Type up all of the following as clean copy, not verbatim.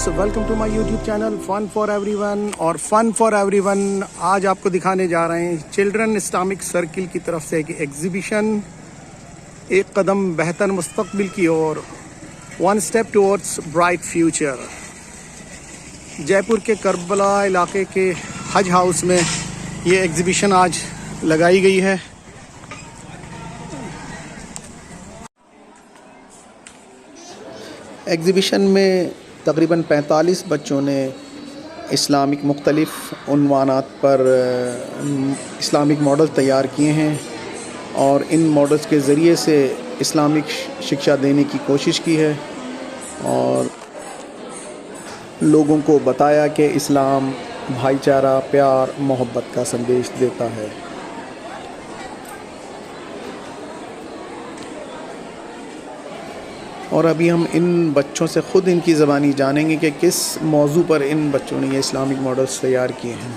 Viewers, welcome to my YouTube channel fun for everyone. और fun for everyone आज आपको दिखाने जा रहे हैं चिल्ड्रन इस्लामिक सर्किल की तरफ से एक एग्जीबिशन, एक कदम बेहतर मुस्तकबिल की ओर, one step towards bright future. Jaipur के करबला इलाके के हज हाउस में ये एग्जीबिशन आज लगाई गई है। एग्ज़िबिशन में तकरीबन 45 बच्चों ने इस्लामिक मुख्तलिफ़ उन्वानात पर इस्लामिक मॉडल तैयार किए हैं और इन मॉडल्स के ज़रिए से इस्लामिक शिक्षा देने की कोशिश की है और लोगों को बताया कि इस्लाम भाईचारा, प्यार, मोहब्बत का संदेश देता है। और अभी हम इन बच्चों से ख़ुद इनकी ज़बानी जानेंगे कि किस मौजू पर इन बच्चों ने ये इस्लामिक मॉडल्स तैयार किए हैं।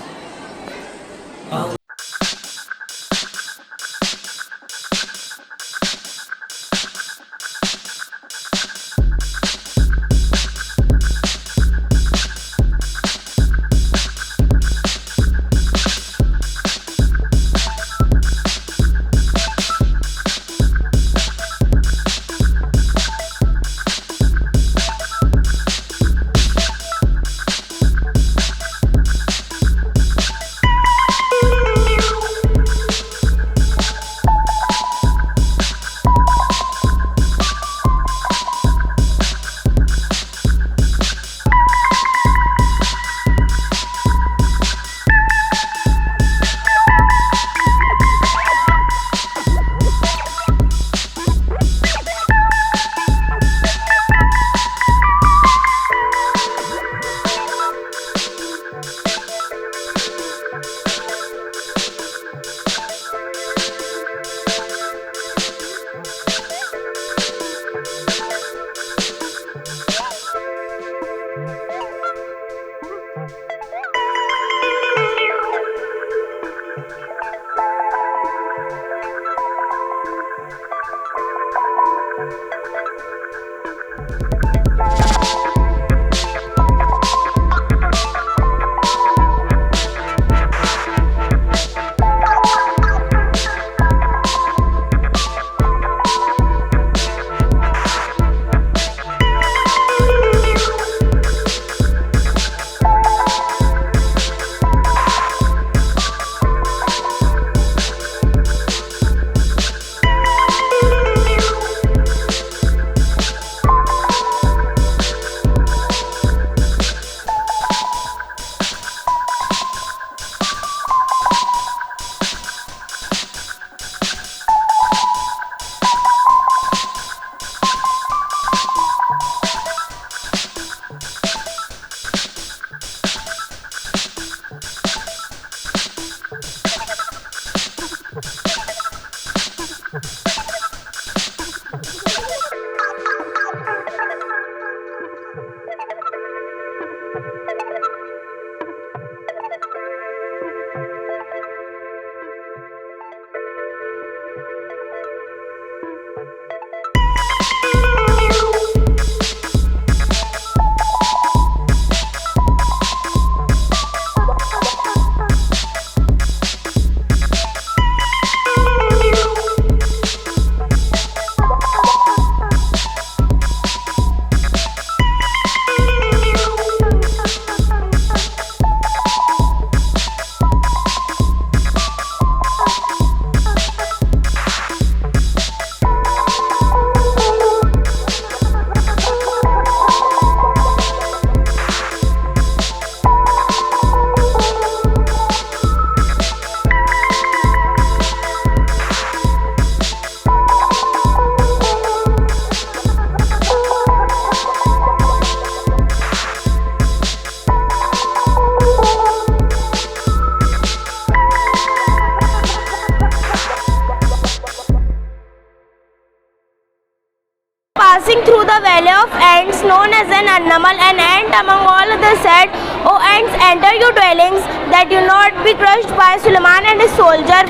Passing through the valley of ants known as an annamal, an ant among all others said, "O ants, enter your dwellings, that you not be crushed by Suleiman and his soldier,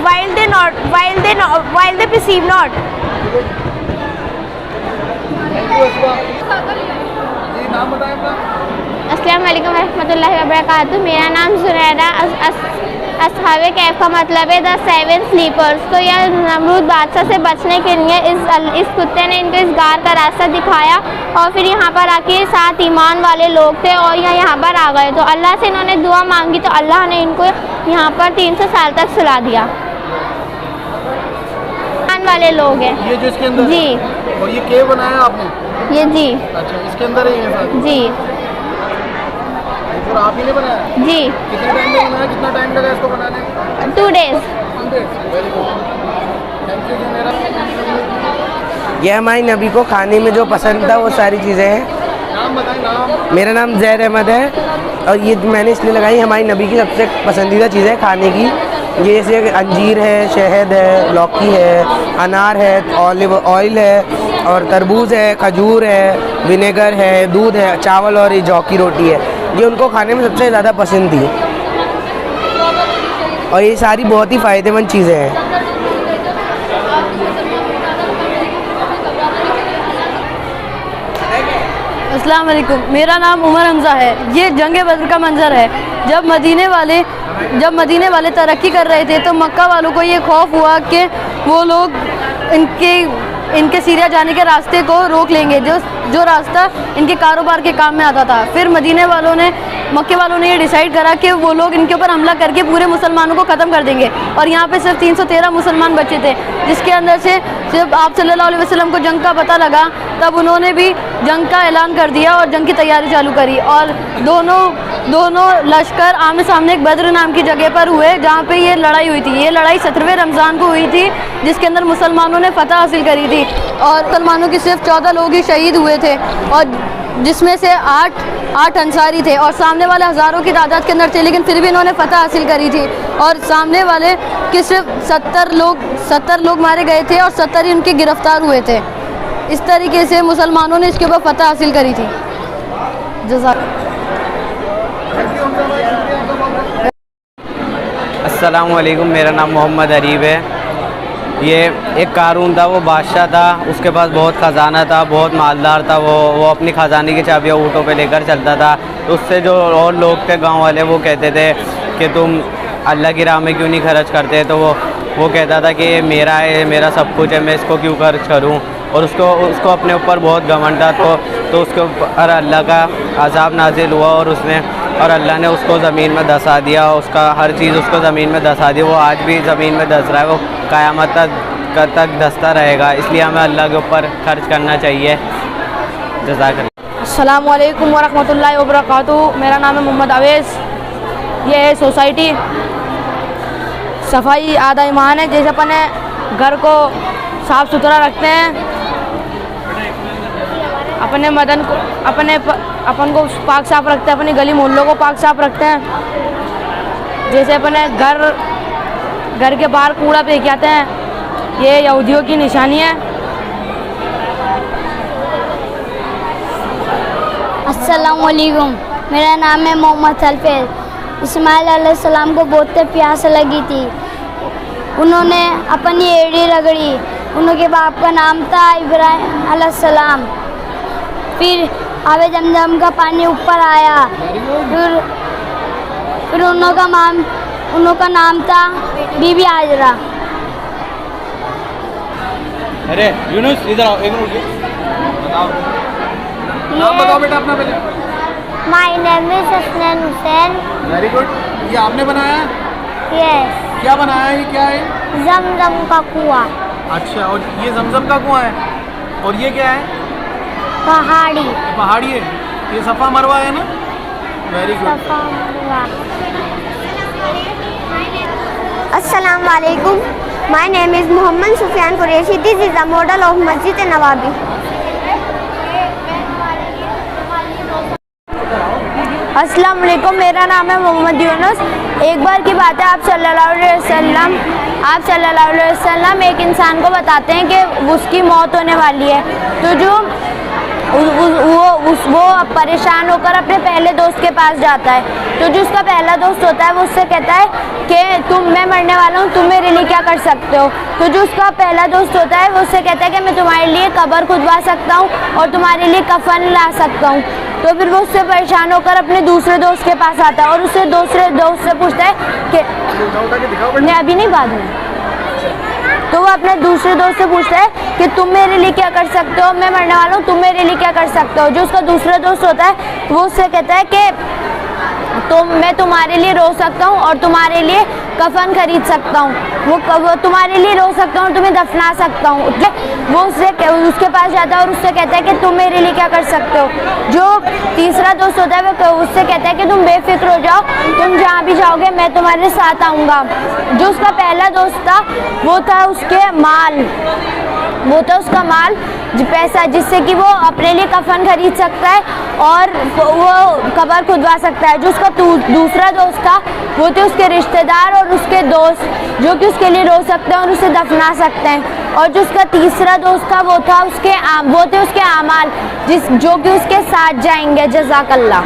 while they perceive not." जी, नाम बताएं अपना। अस्सलाम वालेकुम रहमतुल्लाहि व बरकातुहू। मेरा नाम जुनैदा असहाबे कैफ का मतलब है द 7 स्लीपर्स। तो यह नमरूद बादशाह से बचने के लिए इस कुत्ते ने इनको इस गार का रास्ता दिखाया और फिर यहाँ पर आके 7 ईमान वाले लोग थे और यहाँ पर आ गए। तो अल्लाह से इन्होंने दुआ मांगी तो अल्लाह ने इनको यहाँ पर 300 साल तक सुला दिया। ईमान वाले लोग हैं ये जो इसके अंदर जी। और ये केव बनाया आपने? ये जी। अच्छा, इसके अंदर है ये सारे? जी पूरा आप ही ने बनाया? जी। कितने टाइम में बनाया? कितना टाइम लगा इसको बनाने में? 2 days। Very good, thank you. यह हमारी नबी को खाने में जो पसंद था वो सारी चीज़ें हैं। नाम बताएं, नाम? मेरा नाम ज़ैर अहमद है और ये मैंने इसलिए लगाई, हमारी नबी की सबसे पसंदीदा चीज़ें खाने की। ये जैसे अंजीर है, शहद है, लौकी है, अनार है, ऑलिव ऑयल है और तरबूज है, खजूर है, विनेगर है, दूध है, चावल और ये जौ की रोटी है। ये उनको खाने में सबसे ज़्यादा पसंद थी और ये सारी बहुत ही फ़ायदेमंद चीज़ें हैं। अस्सलाम वालेकुम, मेरा नाम उमर हमज़ा है। ये जंग बद्र का मंजर है। जब मदीने वाले तरक्की कर रहे थे तो मक्का वालों को ये खौफ हुआ कि वो लोग इनके सीरिया जाने के रास्ते को रोक लेंगे, जो रास्ता इनके कारोबार के काम में आता था। फिर मक्के वालों ने ये डिसाइड करा कि वो लोग इनके ऊपर हमला करके पूरे मुसलमानों को ख़त्म कर देंगे और यहाँ पे सिर्फ 313 मुसलमान बचे थे, जिसके अंदर से जब आप सल्लल्लाहु अलैहि वसल्लम को जंग का पता लगा तब उन्होंने भी जंग का ऐलान कर दिया और जंग की तैयारी चालू करी और दोनों लश्कर आमने सामने एक बद्र नाम की जगह पर हुए जहाँ पे ये लड़ाई हुई थी। ये लड़ाई 17वें रमज़ान को हुई थी जिसके अंदर मुसलमानों ने फतह हासिल करी थी और मुसलमानों के सिर्फ 14 लोग ही शहीद हुए थे और जिसमें से 8 अंसारी थे और सामने वाले हज़ारों की तादाद के अंदर थे, लेकिन फिर भी इन्होंने फतह हासिल करी थी और सामने वाले के सिर्फ 70 लोग मारे गए थे और 70 ही उनके गिरफ्तार हुए थे। इस तरीके से मुसलमानों ने इसके ऊपर फतह हासिल करी थी। अस्सलामु अलैकुम, मेरा नाम मोहम्मद अरीब है। ये एक कारून था, वो बादशाह था, उसके पास बहुत ख़जाना था, बहुत मालदार था। वो अपनी ख़जाने की चाबियाँ ऊँटों पे लेकर चलता था। तो उससे जो और लोग थे गांव वाले, वो कहते थे कि तुम अल्लाह की राह में क्यों नहीं खर्च करते। तो वो कहता था कि मेरा है, मेरा सब कुछ है, मैं इसको क्यों खर्च करूं। और उसको अपने ऊपर बहुत घमंड था। तो उसके ऊपर अल्लाह का अज़ाब नाजिल हुआ और अल्लाह ने उसको ज़मीन में धंसा दिया। उसका हर चीज़ उसको ज़मीन में धंसा दी। वो आज भी ज़मीन में धंस रहा है, वो क़यामत तक धंसता रहेगा। इसलिए हमें अल्लाह के ऊपर खर्च करना चाहिए। जज़ाकल्लाह। अस्सलामु अलैकुम वरहमतुल्लाहि वबरकातुहू। मेरा नाम है मोहम्मद अवेस। ये है सोसाइटी। सफाई आधा ईमान है। जैसे अपने घर को साफ़ सुथरा रखते हैं, अपने बदन को अपन को पाक साफ रखते हैं, अपनी गली मोहल्लों को पाक साफ रखते हैं। जैसे अपने घर के बाहर कूड़ा फेंक आते हैं, ये यहूदियों की निशानी है। अस्सलामु अलैकुम, मेरा नाम है मोहम्मद सल्फेज। इस्माइल अलैहिस्सलाम को बहुत प्यास लगी थी, उन्होंने अपनी एड़ी रगड़ी। उनके बाप का नाम था इब्राहिम अलैहिस्सलाम। फिर आवे जमजम का पानी ऊपर आया। फिर उनका नाम था बीबी हाजरा। अरे यूनुस, इधर आओ, एक मिनट नाम बताओ बेटा अपना पहले। My name is Hasnain Hussain. Very good. ये आपने बनाया? यस। क्या बनाया है? ये क्या है? जमजम का कुआं। अच्छा, और ये जमजम का कुआं है। और ये क्या है? पहाड़ी। पहाड़ी है। ये सफ़ा मरवा है ना? Very good. Safa Marwa. अस्सलाम वालेकुम, my name is Mohammad Sufiyan Qureshi. This is the model of Masjid Nawabi. अस्सलाम वालेकुम, मेरा नाम है मोहम्मद यूनुस। एक बार की बात है, आप सल्लल्लाहु अलैहि वसल्लम एक इंसान को बताते हैं कि उसकी मौत होने वाली है। तो जो वो परेशान होकर अपने पहले दोस्त के पास जाता है। तो जो उसका पहला दोस्त होता है वो उससे कहता है कि मैं मरने वाला हूँ, तुम मेरे लिए क्या कर सकते हो। तो जो उसका पहला दोस्त होता है वो उससे कहता है कि मैं तुम्हारे लिए कब्र खुदवा सकता हूँ और तुम्हारे लिए कफन ला सकता हूँ। तो फिर वो उससे परेशान होकर अपने दूसरे दोस्त के पास आता है और उससे दूसरे दोस्त से पूछता है कि नहीं अभी नहीं, बाद में। तो वो अपने दूसरे दोस्त से पूछता है कि तुम मेरे लिए क्या कर सकते हो, मैं मरने वाला हूँ, तुम मेरे लिए क्या कर सकते हो। जो उसका दूसरा दोस्त होता है वो उससे कहता है कि मैं तुम्हारे लिए रो सकता हूँ और तुम्हारे लिए कफन खरीद सकता हूँ, वो तुम्हारे लिए रो सकता हूँ और तुम्हें दफना सकता हूँ। वो उसके पास जाता है और उससे कहता है कि तुम मेरे लिए क्या कर सकते हो। जो तीसरा दोस्त होता है वो उससे कहता है कि तुम बेफिक्र हो जाओ, तुम जहाँ भी जाओगे मैं तुम्हारे साथ आऊँगा। जो उसका पहला दोस्त था वो था उसके माल, वो था उसका माल, पैसा, जिससे कि वो अपने लिए कफन खरीद सकता है और वो कब्र खुदवा सकता है। जो उसका दूसरा दोस्त था वो थे उसके रिश्तेदार और उसके दोस्त जो कि उसके लिए रो सकते हैं और उसे दफना सकते हैं। और जो उसका तीसरा दोस्त था वो थे उसके आमाल, जो कि उसके साथ जाएंगे। जज़ाकल्लाह।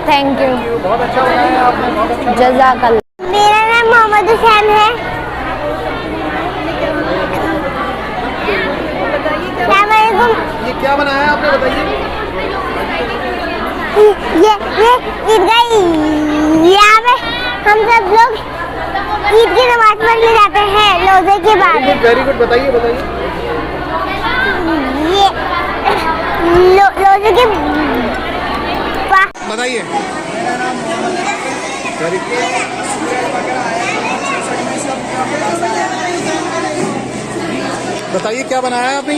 थैंक यू, बहुत अच्छा बनाया आपने, बहुत अच्छा। जज़ाकल्लाह। मेरा नाम मोहम्मद हुसैन है। ये क्या बनाया आपने, बताइए। ये ईदगाह, यहाँ पे हम सब लोग ईद की नमाज पढ़ने जाते हैं रोजे के बाद। वेरी गुड, बताइए बताइए। ये रोजे के बताइए। Very good. बताइए क्या बनाया है आपने।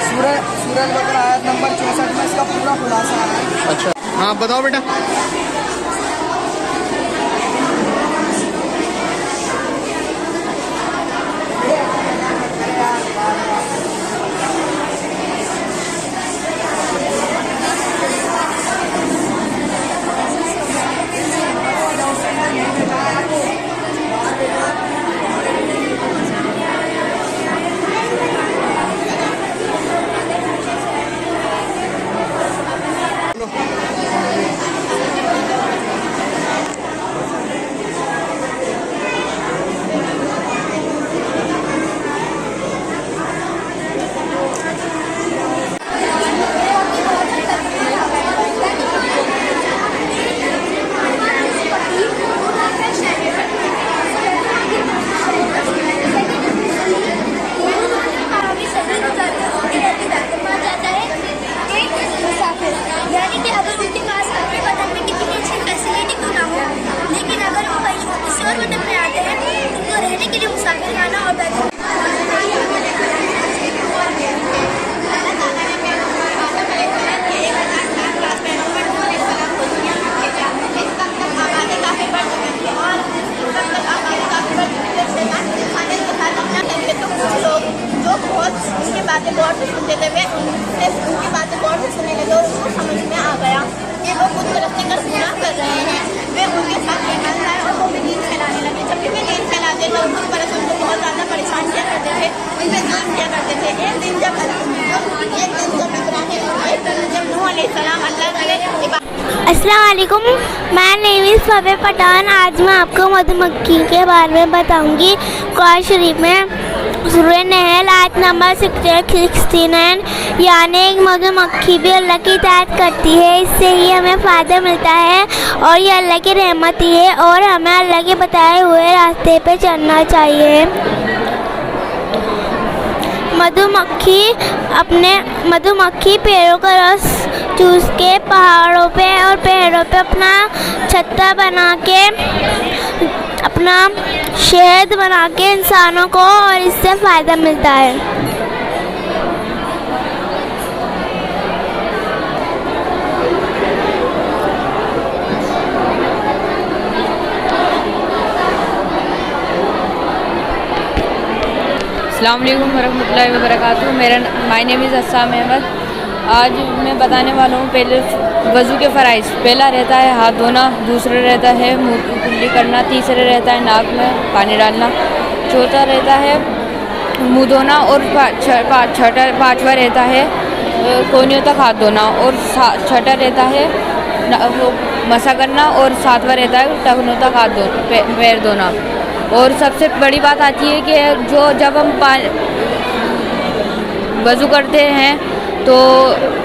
सूरह बकरा आयत नंबर 64 में इसका पूरा खुलासा है। अच्छा, हाँ बताओ बेटा। बातें गौर से सुनते थे, वे उनकी बातें गौर से सुनने लगे और उनको समझ में आ गया कि वो खुद तरक्की कर गुनाह कर रहे हैं। वे उनके साथ रहने आए और वो भी नींद फैलाने लगे। जब भी वे नींद फैलाते थे उनको परस उनको बहुत ज़्यादा परेशान किया करते थे, उन पर जुल्म किया करते थे। एक दिन जब नूह अलैहिस्सलाम अस्सलाम वालेकुम, मैं नेम इज़ फबे पठान। आज मैं आपको मधुमक्खी के बारे में बताऊंगी। कुरान शरीफ में सूरह नहल आयत नंबर 69, यानी एक मधुमक्खी भी अल्लाह की इताअत करती है, इससे ही हमें फ़ायदा मिलता है और ये अल्लाह की रहमत ही है और हमें अल्लाह के बताए हुए रास्ते पे चलना चाहिए। मधुमक्खी पेड़ों का रस चूस के पहाड़ों पे और पेड़ों पे अपना छत्ता बना के अपना शहद बना के इंसानों को और इससे फ़ायदा मिलता है। अस्सलाम वालेकुम वरहमतुल्लाहि वबरकातुहू। My name is Assam Ahmad. आज मैं बताने वाला हूँ पहले वज़ू के फ़राइज़। पहला रहता है हाथ धोना, दूसरा रहता है मुँह कुल्ली करना, तीसरा रहता है नाक में पानी डालना, चौथा रहता है मुँह धोना और पाँचवा रहता है कोहनियों तक हाथ धोना और छठा रहता है वो मसा करना और सातवां रहता है टखनों तक हाथ पैर धोना। और सबसे बड़ी बात आती है कि जब हम वज़ू करते हैं तो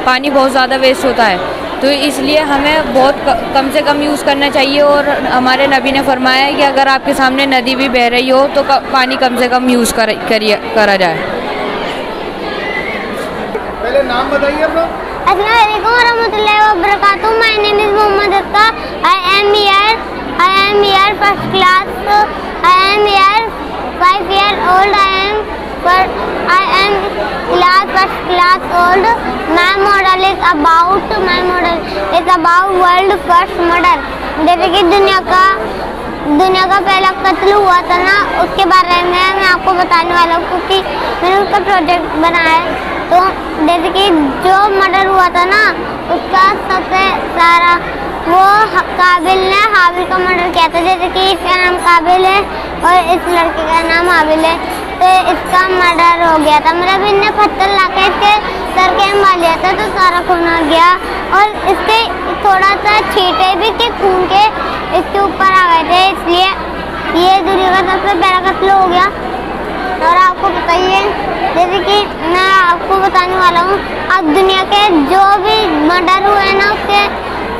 पानी बहुत ज़्यादा वेस्ट होता है, तो इसलिए हमें बहुत कम से कम यूज़ करना चाहिए। और हमारे नबी ने फरमाया है कि अगर आपके सामने नदी भी बह रही हो तो पानी कम से कम यूज़ करा जाए। पहले नाम बताइए अपना। अस्सलाम वालेकुम वरहमतुल्लाहि वबरकातुहू। माय नेम इज मोहम्मद अक्का। I am here first class. I am here 5 years old. I am class first class old. My model is about world first model. जैसे कि दुनिया का पहला कत्ल हुआ था ना, उसके बारे में मैं आपको बताने वाला हूँ क्योंकि मैंने उसका प्रोजेक्ट बनाया है। तो जैसे कि जो मर्डर हुआ था ना, उसका सबसे सारा वो काबिल ने हाबिल का मर्डर किया था। जैसे कि इसका नाम काबिल है और इस लड़के का नाम हाबिल है, तो इसका मर्डर हो गया था। मतलब इनने पत्थर लाके इसके सर के मार लिया था तो सारा खून आ गया और इसके थोड़ा सा छींटे भी के खून के इसके ऊपर आ गए थे, इसलिए ये दुनिया का सबसे पहला कत्ल हो गया। और आपको बताइए, जैसे कि मैं आपको बताने वाला हूँ, अब दुनिया के जो भी मर्डर हुए ना उसके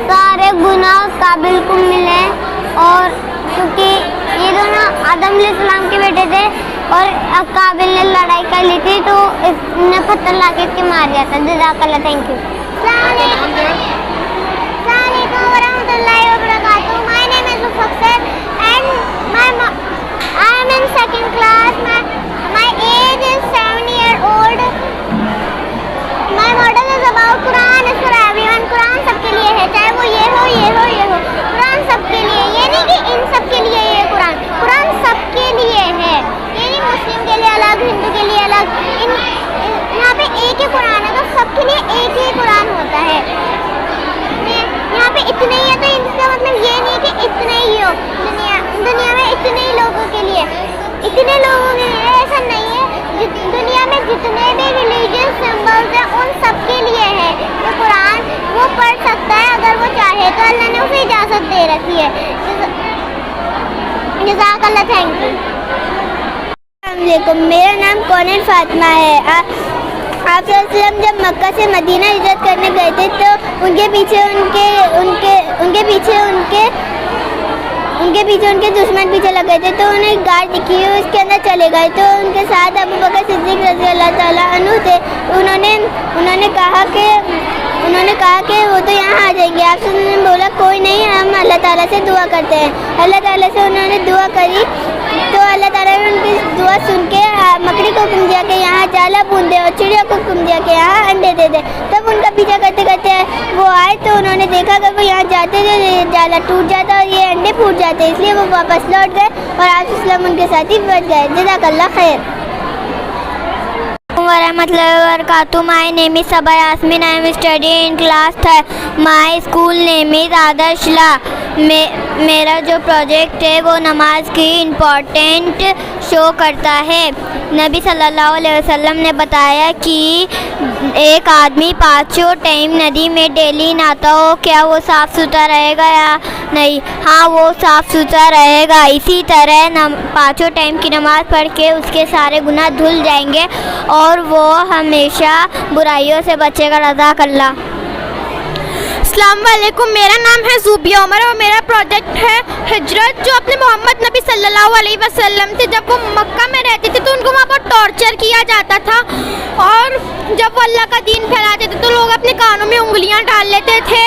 सारे गुनाह काबिल को मिले। और क्योंकि ये दोनों आदम अलैहिस्सलाम के बेटे थे और काबिल ने लड़ाई कर ली थी तो इसने पत्थर लाके इसके मार दिया था। जज़ाकल्लाह, थैंक यू। वरहमतुल्लाहि वबरकातुहू। My name is Mufassar and I am in second class. My age is 7 years old. My model is about Quran is for everyone. Quran सबके लिए है, चाहे वो ये हो। कुरान सबके लिए, ये नहीं कि इन सबके लिए ये कुरान सबके लिए है। ये नहीं मुस्लिम के लिए अलग, हिंदू के लिए अलग। यहाँ पे एक ही कुरान है तो सबके लिए एक ही कुरान होता है। यहाँ पे इतने ही है तो इसका मतलब ये नहीं कि इतने ही हो। दुनिया में इतने ही लोगों के लिए, इतने लोगों के लिए ऐसा नहीं है। दुनिया में जितने भी रिलीजियस सिंबल्स हैं उन सबके लिए है ये कुरान। वो पढ़ सकता है अगर वो चाहे तो, अल्लाह ने उसे इजाज़त दे रखी है। जज़ाकल्लाह, थैंक यू। अस्सलाम वालेकुम, मेरा नाम कौनर फातिमा है। आप जब मक्का से मदीना हिजरत करने गए थे तो उनके पीछे उनके दुश्मन पीछे लग गए थे, तो उन्हें गार्ड दिखी, उसके अंदर चले गए। तो उनके साथ अबू बकर सिद्दीक रज़ी अल्लाह ताला अन्हु थे। उन्होंने कहा कि वो तो यहाँ आ जाएंगे। आपसे उन्होंने बोला कोई नहीं, हम अल्लाह ताला से दुआ करते हैं। अल्लाह ताला से उन्होंने दुआ करी तो अल्लाह ताला ने उनकी दुआ सुन के मकड़ी को हुक्म दिया कि यहाँ जाला बूंद दे और चिड़िया को हुक्म दिया कि यहाँ अंडे दे दे। तब उनका पीछा करते करते वो आए तो उन्होंने देखा कि वो यहाँ जाते थे जाला टूट जाता और ये अंडे फूट जाते, इसलिए वो वापस लौट गए और आप इस्लाम उनके साथ ही बच गए। जज़ाकल्लाह खैर। वरहमतुल्लाहि वबरकातुहू। My name is Saba Yasmeen. I am studying in class 3। My school name is Adarsh ला। मेरा जो प्रोजेक्ट है वो नमाज की इम्पोर्टेंट शो करता है। नबी सल्लल्लाहु अलैहि वसल्लम ने बताया कि एक आदमी पाँचों टाइम नदी में डेली नहाता हो, क्या वो साफ़ सुथरा रहेगा या नहीं? हाँ, वो साफ़ सुथरा रहेगा। इसी तरह पाँचों टाइम की नमाज़ पढ़ के उसके सारे गुनाह धुल जाएंगे और वो हमेशा बुराइयों से बचेगा। रज़ाकल्लाह। अस्सलाम वालेकुम, मेरा नाम है ज़ूबिया उमर और मेरा प्रोजेक्ट है हिजरत। जो अपने मोहम्मद नबी सल्लल्लाहु अलैहि वसल्लम थे, जब वो मक्का में रहते थे तो उनको वहाँ पर टॉर्चर किया जाता था और जब वो अल्लाह का दीन फैलाते थे तो लोग अपने कानों में उंगलियाँ डाल लेते थे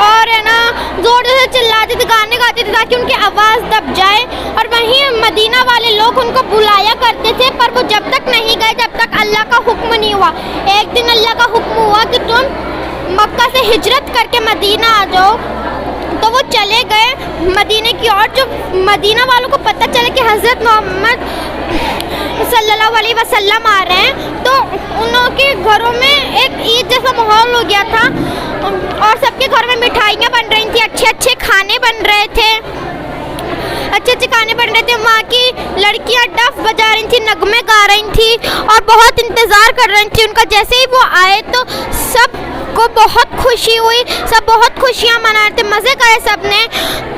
और है ना ज़ोर से चिल्लाते थे, गाने गाते थे ताकि उनकी आवाज़ दब जाए। और वहीं मदीना वाले लोग उनको बुलाया करते थे, पर वो जब तक नहीं गए जब तक अल्लाह का हुक्म नहीं हुआ। एक दिन अल्लाह का हुक्म हुआ कि तुम मक्का से हिजरत करके मदीना आ जाओ, तो वो चले गए मदीने की ओर। जो मदीना वालों को पता चला कि हज़रत मोहम्मद सल्लल्लाहु अलैहि वसल्लम आ रहे हैं तो उनके घरों में एक ईद जैसा माहौल हो गया था और सबके घरों में मिठाइयाँ बन रही थी, अच्छे अच्छे खाने बन रहे थे, अच्छे अच्छे खाने बन बन रहे थे, वहाँ की लड़कियाँ डफ बजा रही थी, नगमे गा रही थी और बहुत इंतज़ार कर रही थी उनका। जैसे ही वो आए तो सब को बहुत खुशी हुई, सब बहुत खुशियाँ मना रहे थे, मज़े करे सब ने।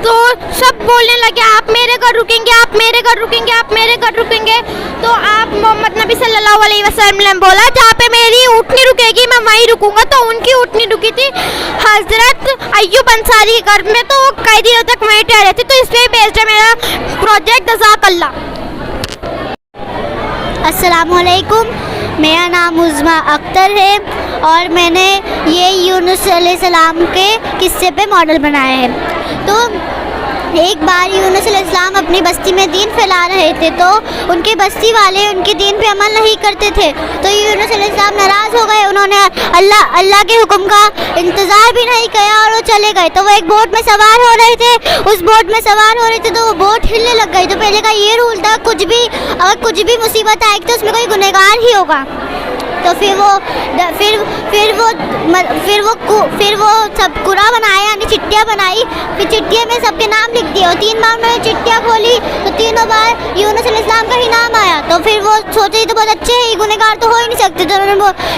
तो सब बोलने लगे आप मेरे घर रुकेंगे, आप मेरे घर रुकेंगे, आप मेरे घर रुकेंगे। तो आप मोहम्मद नबी सल्लल्लाहु अलैहि वसल्लम ने बोला जहाँ पे मेरी ऊँटनी रुकेगी मैं वहीं रुकूंगा। तो उनकी ऊँटनी रुकी थी हज़रत अय्यूब अंसारी के घर में, तो वो कई दिनों तक वहीं ठहरे थे। तो इसलिए बेस्ड है मेरा प्रोजेक्ट। जज़ाकल्लाह। अस्सलामुअलैकुम, मेरा नाम उज़्मा अख्तर है और मैंने ये यूनुस अलैहिस्सलाम के किस्से पे मॉडल बनाया है। तो एक बार यूनुस अलैहिस्सलाम अपनी बस्ती में दीन फैला रहे थे, तो उनके बस्ती वाले उनके दीन पे अमल नहीं करते थे। तो यूनुस अलैहिस्सलाम नाराज़ हो गए, उन्होंने अल्लाह के हुक्म का इंतज़ार भी नहीं किया और वो चले गए। तो वो एक बोट में सवार हो रहे थे, उस बोट में सवार हो रहे थे तो वो बोट हिलने लग गई। तो पहले का ये रूल था अगर कुछ भी मुसीबत आएगी तो उसमें कोई गुनहगार ही होगा। तो फिर वो सब कुरा बनाया, यानी चिट्ठियाँ बनाई। फिर चिट्ठियों में सबके नाम लिख दिए और 3 बार मैंने चिट्ठियाँ खोली तो तीनों बार यूनुस अलैहिस्सलाम का ही नाम आया। तो फिर वो सोचे तो बहुत अच्छे हैं, गुनहगार तो हो ही नहीं सकते। तो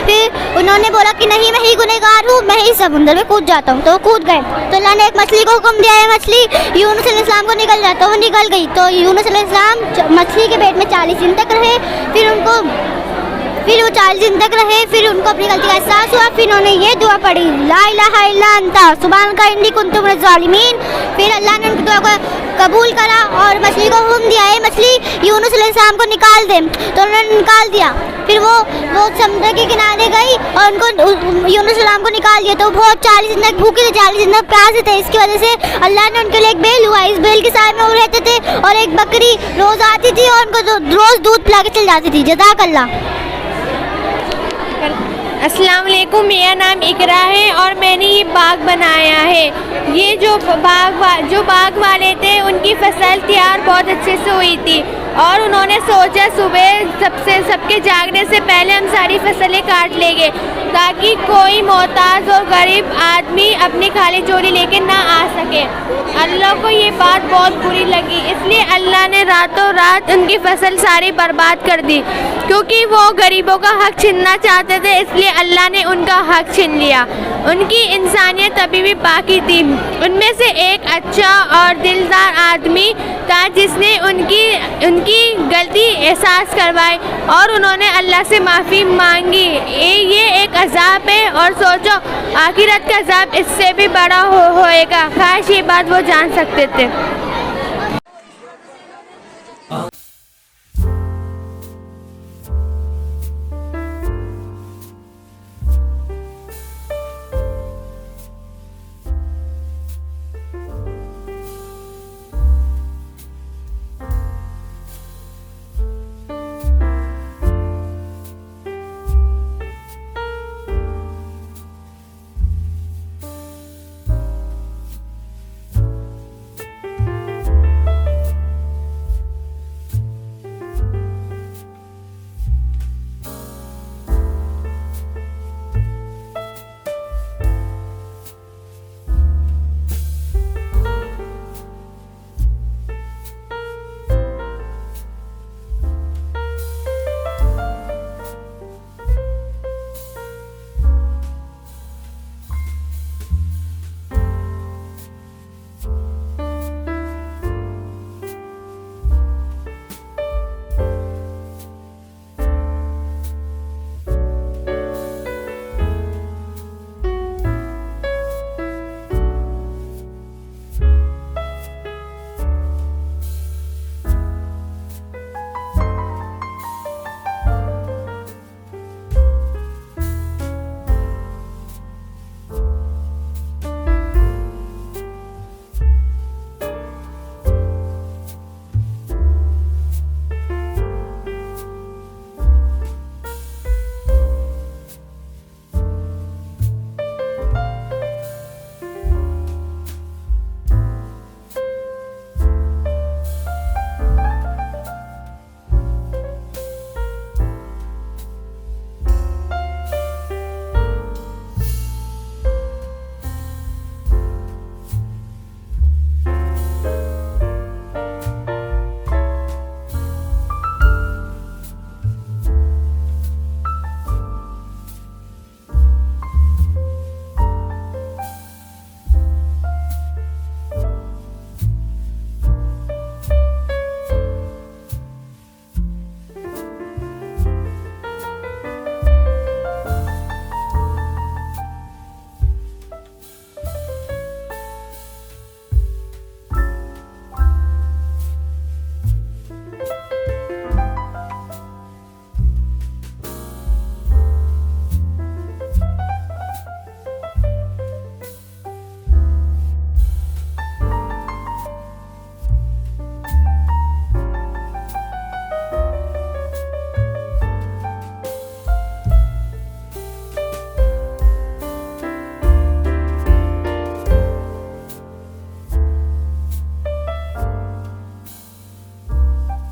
फिर उन्होंने बोला कि नहीं मैं ही गुनहगार हूँ, मैं ही समुद्र में कूद जाता हूँ। तो वो कूद गए। तो अल्लाह ने एक मछली को हुक्म दिया है मछली यूनुस अलैहिस्सलाम को निकल जाए, तो वो निकल गई। तो यूनुस अलैहिस्सलाम मछली के पेट में 40 दिन तक रहे। फिर वो 40 दिन तक रहे। फिर उनको अपनी गलती का एहसास हुआ। फिर उन्होंने ये दुआ पढ़ी, ला इलाहा इल्ला अंता सुब्हानका इन्नी कुन्तु मिनज़ ज़ालिमीन। फिर अल्लाह ने उनकी दुआ को कबूल करा और मछली को हुक्म दिया है मछली यूनुस अलैहिस्सलाम को निकाल दे। तो उन्होंने निकाल दिया। फिर वो समुद्र के किनारे गई और उनको यूनुस अलैहिस्सलाम को निकाल दिया। तो वो 40 दिन तक भूखे थे, 40 दिन तक प्यासे थे। इसकी वजह से अल्लाह ने उनके लिए एक बेल हुआ। इस बेल के साथ में वो रहते थे और एक बकरी रोज़ आती थी और उनको रोज़ दूध पिला के चल जाती थी। जज़ाकल्लाह। अस्सलाम वालेकुम, मेरा नाम इकरा है और मैंने ये बाग बनाया है। ये जो बाग वाले थे उनकी फसल तैयार बहुत अच्छे से हुई थी और उन्होंने सोचा सुबह सबके जागने से पहले हम सारी फसलें काट लेंगे ताकि कोई मोहताज और गरीब आदमी अपनी खाली झोली लेके ना आ सके। अल्लाह को ये बात बहुत बुरी लगी, इसलिए अल्लाह ने रातों रात उनकी फसल सारी बर्बाद कर दी। क्योंकि वो गरीबों का हक छीनना चाहते थे, इसलिए अल्लाह ने उनका हक छीन लिया। उनकी इंसानियत अभी भी बाकी थी। उनमें से एक अच्छा और दिलदार आदमी था जिसने उनकी गलती एहसास करवाई और उन्होंने अल्लाह से माफ़ी मांगी। ये एक अज़ाब है और सोचो आखिरत का अज़ाब इससे भी बड़ा होएगा। काश ये बात वो जान सकते थे।